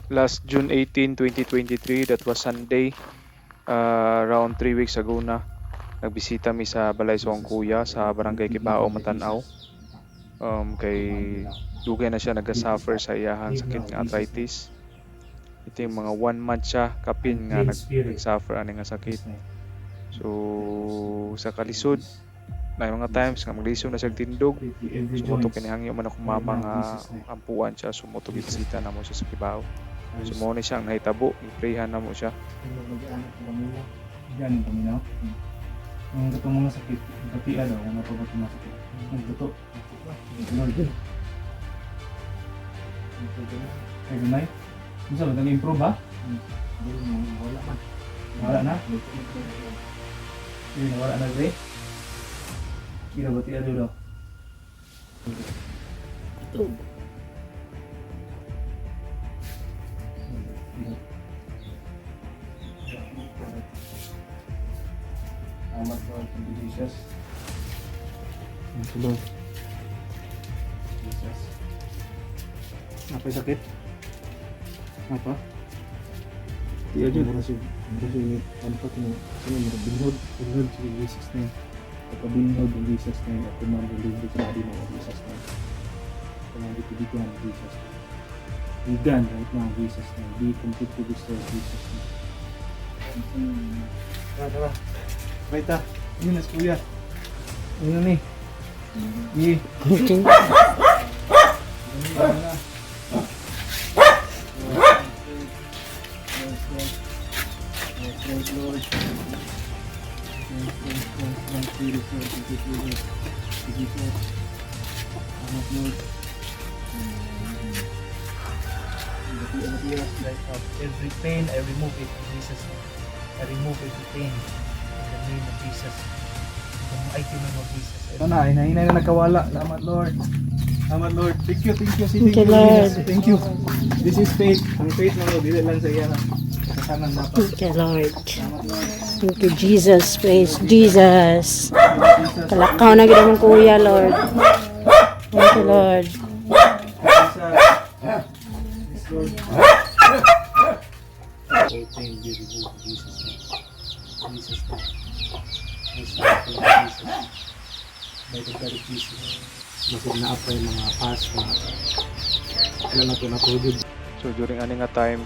last June 18, 2023, that was Sunday, around 3 weeks ago na. Nagbisita mi sa balay sa akong kuya sa barangay Kibao, Matanaw. Kay dugay na siya nag-suffer sa iyahang sakit nga arthritis. Ito yung mga 1 month siya kapin nga nag-suffer ani nga sakit. So sa kalisod na mga times nga maglisod na siya tindog, sumuto kinihangyo man akong mama nga ampuan siya, sumuto bisita na mo siya sa Kibao. Sumo ni siya ang nahitabo, i-prayhan na mo siya. Yan, paminaw. Ang gatong mga sakit, pati daw, mga pabatong mga sakit. Ang gato. Ay, ganay. Ano sa ba? Nag-improve ba? Wala man. Wala na? Hindi na wala na, Gray. Kira ba tiya daw? Ito. Amat ko ang Jesus. Thank you, Lord. Jesus. Apa yung sakit? Apa? Tiya dyan. Kasi ano pa kung sino mo binhod sa Jesus name. Kapag binhod ng Jesus name at kumanda libre sa body ng Jesus name. Kumanda tibigyan ng Jesus name. Bigan right now Jesus name. Be completely destroyed Jesus name. Tara. Baita, ini na kuya. Ano ni? Ni. Every pain, I remove it in Jesus' name. I remove every pain in the name of Jesus. In the mighty name of Jesus. Sana, hinahinay na nakawala. Salamat Lord. Salamat Lord. Thank you. Thank you, Lord. Thank you. This is faith. Ang faith na Lord, dili lang sa iya na. Kasanan dapat. Thank you, Lord. Salamat Lord. Thank you, Jesus. Praise Jesus. Kalakaw na gina mong kuya, Lord. Thank you, Lord. Yes, Lord. All pain be removed in Jesus' name. Jesus' name. Yes, Lord. Jesus. By the blood of Jesus. Masig na apply mga past na wala na ito na-COVID. So during ani nga time,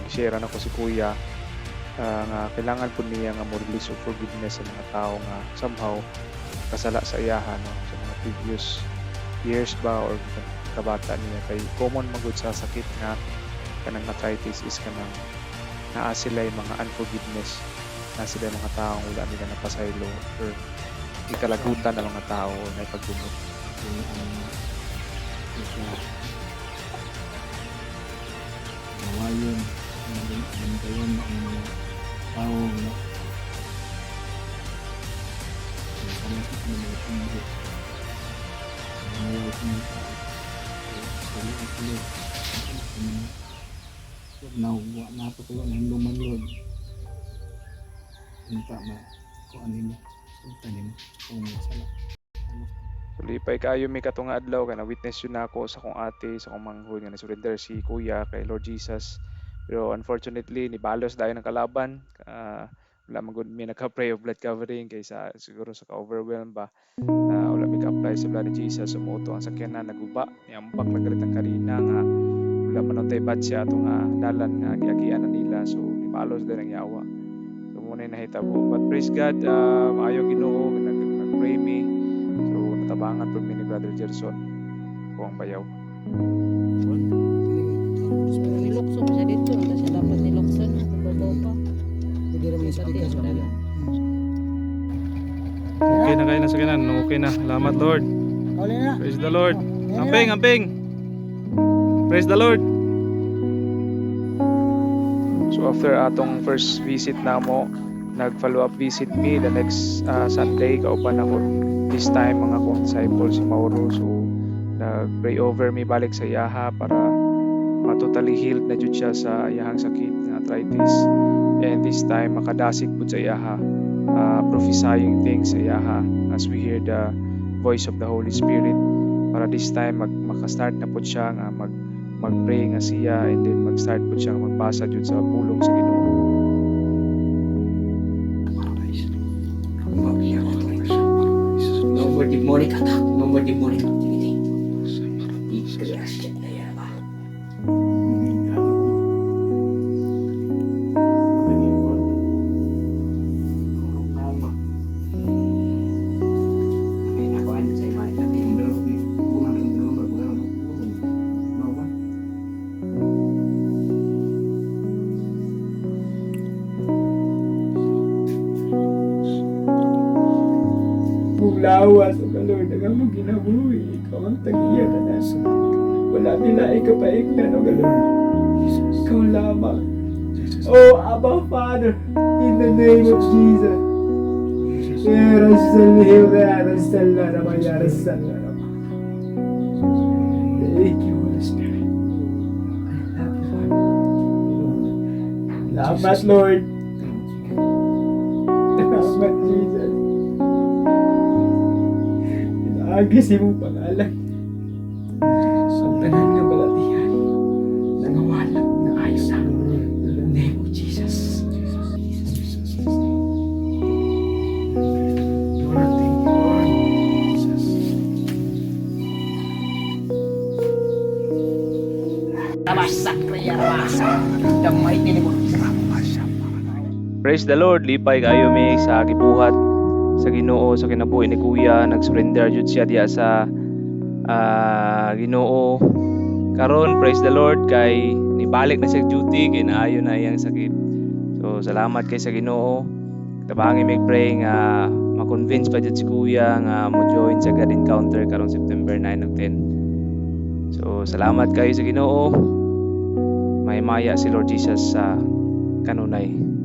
gishare na ko si kuya nga kailangan po niya nga mo release of forgiveness sa mga tao nga somehow kasala sa iyahan, no? Sa mga previous years ba or kabata niya kay common magud sa sakit nga kanang arthritis is kanang naa sila yung mga unforgiveness, na sila yung mga tao wala nila napasaylo or ikalagutan ng mga tao or may pagdumot. Nawayon ang kayon ang mga tao na ang panasok na mga tumbo nawayon ang tao sali at tuloy nawa na ito ko ang luman Lord ang tama kung ano mo kung masala So lipay kayo may katong nga adlaw kay na witness yun ako sa akong ate sa akong manghod nga surrender si kuya kay Lord Jesus. Pero unfortunately ni balos dayon ng kalaban. Wala man gud mi naka-pray of blood covering kaysa siguro sa ka-overwhelm ba na wala mi ka-apply sa blood of Jesus. Sumuto ang sakyanan naguba niambak na galit ang karina nga wala man tay bad siya atong dalan nga giagian na nila. So ni balos dayon ang yawa. So muna nahitabo. But praise God, maayo Ginoo nag-pray mi. So natabangan po mi ni Brother Gerson po ang bayaw. Nilokso pa siya dito. Hindi siya dapat nilokso na. Babaw pa. Hindi naman sa tigas pa nila. Okay na kayo na sa kanan. Okay na. Salamat Lord. Praise the Lord. Amping. Praise the Lord. So after atong first visit namo, nag-follow up visit me the next Sunday kauban ako. This time mga kong disciples si Mauro. So nag-pray over me balik sa iyaha para totally healed na jud siya sa iyahang sakit ng arthritis. And this time makadasig pud sa iyaha, prophesying things sa iyaha as we hear the voice of the Holy Spirit. Para this time makastart na pud siya nga mag-pray nga siya and then mag-start po siya magbasa jud sa pulong sa Ginoo. No more demonic attack. No more demonic activity. Ikriyasya na yan ba? May nakuhaan sa iman natin. Lawas o Lord, ang among ginabuhi, ikaw ang tagiya ka na. Wala nila ikapaignan o Lord. Ikaw lamang. Oh, Abba Father, in the name of Jesus. Thank you, Holy Spirit. I love you, Father. Salamat, Lord. Salamat, Jesus. Agis imong pangalan. Ang tanan nga balatihan. Nangawalap na ayos na. In the name of Jesus. Lord, thank you, Lord. Tabasak na yan, tabasak. Damay din mo. Praise the Lord, lipay kayo mi sa gibuhat sa Ginoo sa kinabuhi ni Kuya. Nag-surrender jud siya diya sa Ginoo. Karon praise the Lord kay nibalik na siya duty kay naayo na iyang sakit. So salamat kay sa Ginoo. Tabangi mig pray nga ma-convince pa jud si Kuya nga mo join sa God Encounter karong September 9 ug 10. So salamat kayo sa Ginoo. May maya si Lord Jesus sa kanunay.